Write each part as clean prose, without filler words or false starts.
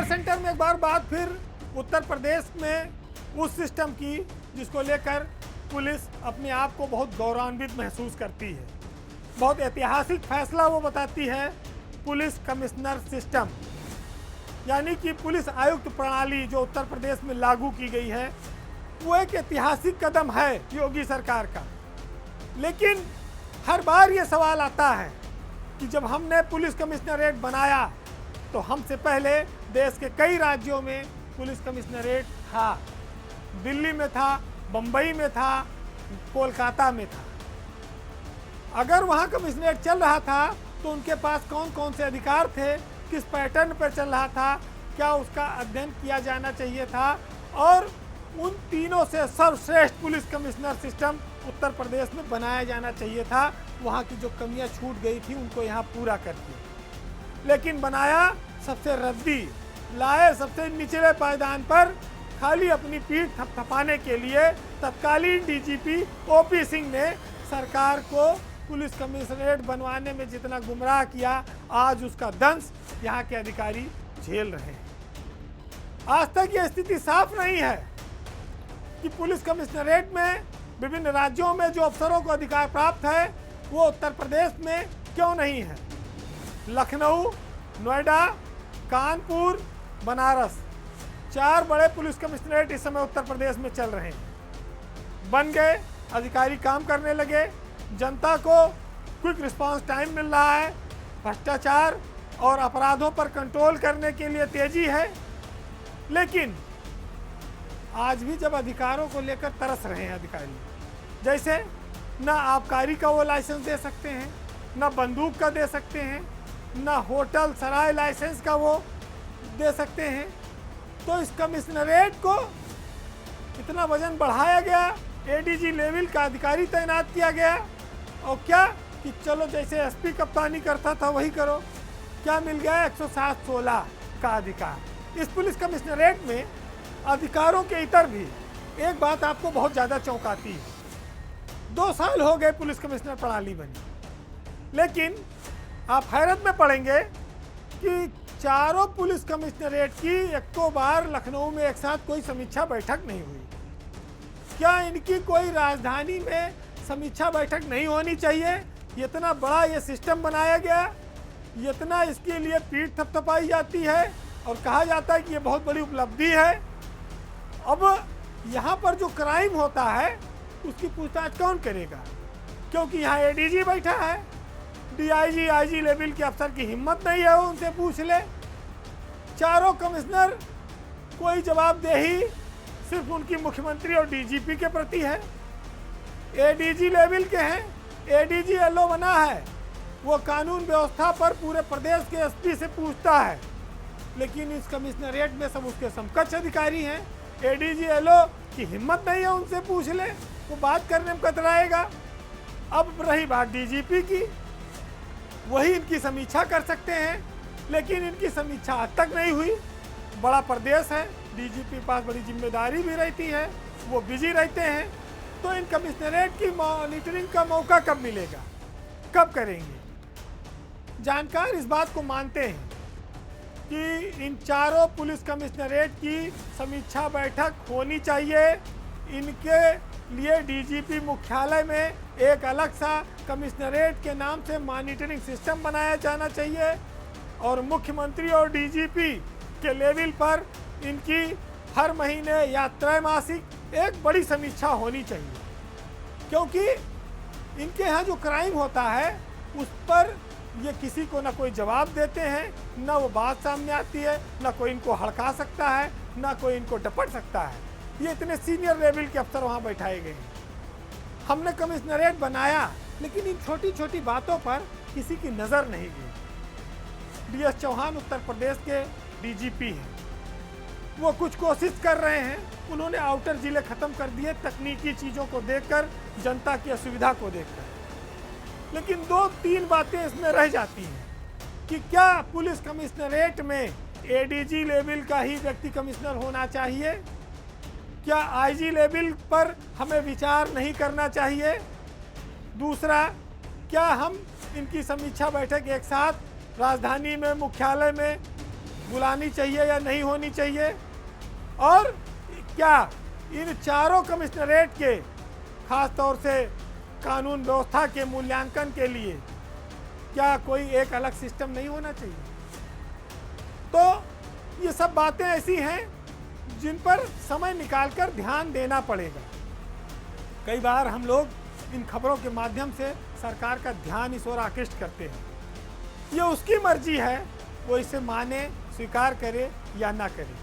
Power centre में एक बात फिर उत्तर प्रदेश में उस सिस्टम की जिसको लेकर पुलिस अपने आप को बहुत गौरवान्वित महसूस करती है। बहुत ऐतिहासिक फैसला वो बताती है पुलिस कमिश्नर सिस्टम, यानी कि पुलिस आयुक्त प्रणाली जो उत्तर प्रदेश में लागू की गई है वो एक ऐतिहासिक कदम है योगी सरकार का। लेकिन हर बार ये सवाल आता है कि जब हमने पुलिस कमिश्नरेट बनाया तो हमसे पहले देश के कई राज्यों में पुलिस कमिश्नरेट था। दिल्ली में था, बम्बई में था, कोलकाता में था। अगर वहाँ कमिश्नरेट चल रहा था तो उनके पास कौन कौन से अधिकार थे, किस पैटर्न पर चल रहा था, क्या उसका अध्ययन किया जाना चाहिए था, और उन तीनों से सर्वश्रेष्ठ police commissioner system Uttar Pradesh में बनाया जाना चाहिए था। वहाँ की जो कमियाँ छूट गई थी उनको यहाँ पूरा कर दिया, लेकिन बनाया सबसे रद्दी, लाए सबसे निचले पायदान पर, खाली अपनी पीठ थपथपाने के लिए तत्कालीन डीजीपी ओपी सिंह ने सरकार को पुलिस कमिश्नरेट बनवाने में जितना गुमराह किया, आज उसका दंश यहाँ के अधिकारी झेल रहे हैं। आज तक यह स्थिति साफ नहीं है कि पुलिस कमिश्नरेट में विभिन्न राज्यों में जो अफसरों को अधिकार प्राप्त है वो उत्तर प्रदेश में क्यों नहीं है। लखनऊ, नोएडा, कानपुर, बनारस, 4 बड़े पुलिस कमिश्नरेट इस समय उत्तर प्रदेश में चल रहे हैं। बन गए, अधिकारी काम करने लगे, जनता को क्विक रिस्पांस टाइम मिल रहा है, भ्रष्टाचार और अपराधों पर कंट्रोल करने के लिए तेजी है। लेकिन आज भी जब अधिकारों को लेकर तरस रहे हैं अधिकारी, जैसे ना आबकारी का वो लाइसेंस दे सकते हैं, ना बंदूक का दे सकते हैं, ना होटल सराय लाइसेंस का वो दे सकते हैं, तो इस कमिश्नरेट को इतना वजन बढ़ाया गया, एडीजी लेवल का अधिकारी तैनात किया गया, और क्या कि चलो जैसे एसपी कप्तानी करता था वही करो। क्या मिल गया? 107-16 का अधिकार। इस पुलिस कमिश्नरेट में अधिकारों के इतर भी एक बात आपको बहुत ज़्यादा चौंकाती है। 2 साल हो गए पुलिस कमिश्नर प्रणाली बनी, लेकिन आप हैरत में पड़ेंगे कि चारों पुलिस कमिश्नरेट की एको बार लखनऊ में एक साथ कोई समीक्षा बैठक नहीं हुई। क्या इनकी कोई राजधानी में समीक्षा बैठक नहीं होनी चाहिए? इतना बड़ा ये सिस्टम बनाया गया, इतना इसके लिए पीठ थपथपाई जाती है और कहा जाता है कि ये बहुत बड़ी उपलब्धि है। अब यहाँ पर जो क्राइम होता है उसकी पूछताछ कौन करेगा? क्योंकि यहाँ एडीजी बैठा है, डीआईजी, आईजी लेवल के अफसर की हिम्मत नहीं है वो उनसे पूछ ले। चारों कमिश्नर कोई जवाबदेही सिर्फ उनकी मुख्यमंत्री और डीजीपी के प्रति है। एडीजी लेवल के हैं, एडीजी एलओ बना है, वो कानून व्यवस्था पर पूरे प्रदेश के एसपी से पूछता है, लेकिन इस कमिश्नरेट में सब उसके समकक्ष अधिकारी हैं। एडीजी एलओ की हिम्मत नहीं है उनसे पूछ ले, वो बात करने में कतराएगा। अब रही बात डीजीपी की, वही इनकी समीक्षा कर सकते हैं, लेकिन इनकी समीक्षा आज तक नहीं हुई। बड़ा प्रदेश है, डीजीपी के पास बड़ी जिम्मेदारी भी रहती है, वो बिजी रहते हैं, तो इन कमिश्नरेट की मॉनिटरिंग का मौका कब मिलेगा, कब करेंगे? जानकार इस बात को मानते हैं कि इन चारों पुलिस कमिश्नरेट की समीक्षा बैठक होनी चाहिए। इनके लिए डीजीपी मुख्यालय में एक अलग सा कमिश्नरेट के नाम से मॉनिटरिंग सिस्टम बनाया जाना चाहिए, और मुख्यमंत्री और डीजीपी के लेवल पर इनकी हर महीने या त्रैमासिक एक बड़ी समीक्षा होनी चाहिए। क्योंकि इनके यहाँ जो क्राइम होता है उस पर ये किसी को ना कोई जवाब देते हैं, ना वो बात सामने आती है, ना कोई इनको हड़का सकता है, ना कोई इनको डपट सकता है। ये इतने सीनियर लेवल के अफसर वहाँ बैठाए गए हैं। हमने कमिश्नरेट बनाया, लेकिन इन छोटी छोटी बातों पर किसी की नज़र नहीं गई। डीएस चौहान उत्तर प्रदेश के डीजीपी हैं, वो कुछ कोशिश कर रहे हैं। उन्होंने आउटर जिले ख़त्म कर दिए तकनीकी चीज़ों को देखकर, जनता की असुविधा को देखकर। लेकिन 2-3 बातें इसमें रह जाती हैं कि क्या पुलिस कमिश्नरेट में एडीजी लेवल का ही व्यक्ति कमिश्नर होना चाहिए? क्या आईजी लेवल पर हमें विचार नहीं करना चाहिए? दूसरा, क्या हम इनकी समीक्षा बैठक एक साथ राजधानी में, मुख्यालय में बुलानी चाहिए या नहीं होनी चाहिए, और क्या इन चारों कमिश्नरेट के खास तौर से कानून व्यवस्था के मूल्यांकन के लिए क्या कोई एक अलग सिस्टम नहीं होना चाहिए। तो ये सब बातें ऐसी हैं जिन पर समय निकालकर ध्यान देना पड़ेगा। कई बार हम लोग इन खबरों के माध्यम से सरकार का ध्यान इस ओर आकृष्ट करते हैं। ये उसकी मर्जी है, वो इसे माने, स्वीकार करे या ना करे।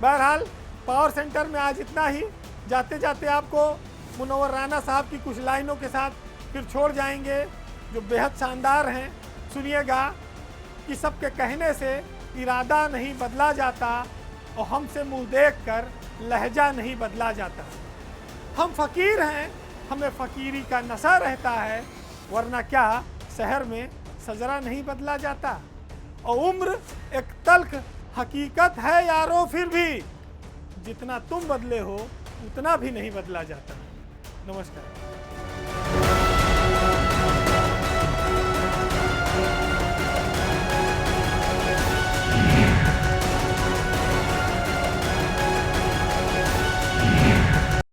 बहरहाल पावर सेंटर में आज इतना ही। जाते जाते आपको मुनव्वर राना साहब की कुछ लाइनों के साथ फिर छोड़ जाएंगे जो बेहद शानदार हैं। सुनिएगा कि सबके कहने से इरादा नहीं बदला जाता और हमसे मुंह देखकर लहजा नहीं बदला जाता। हम फ़कीर हैं, हमें फ़कीरी का नशा रहता है, वरना क्या शहर में सजरा नहीं बदला जाता। और उम्र एक तल्ख हकीकत है यारो, फिर भी जितना तुम बदले हो उतना भी नहीं बदला जाता। नमस्कार।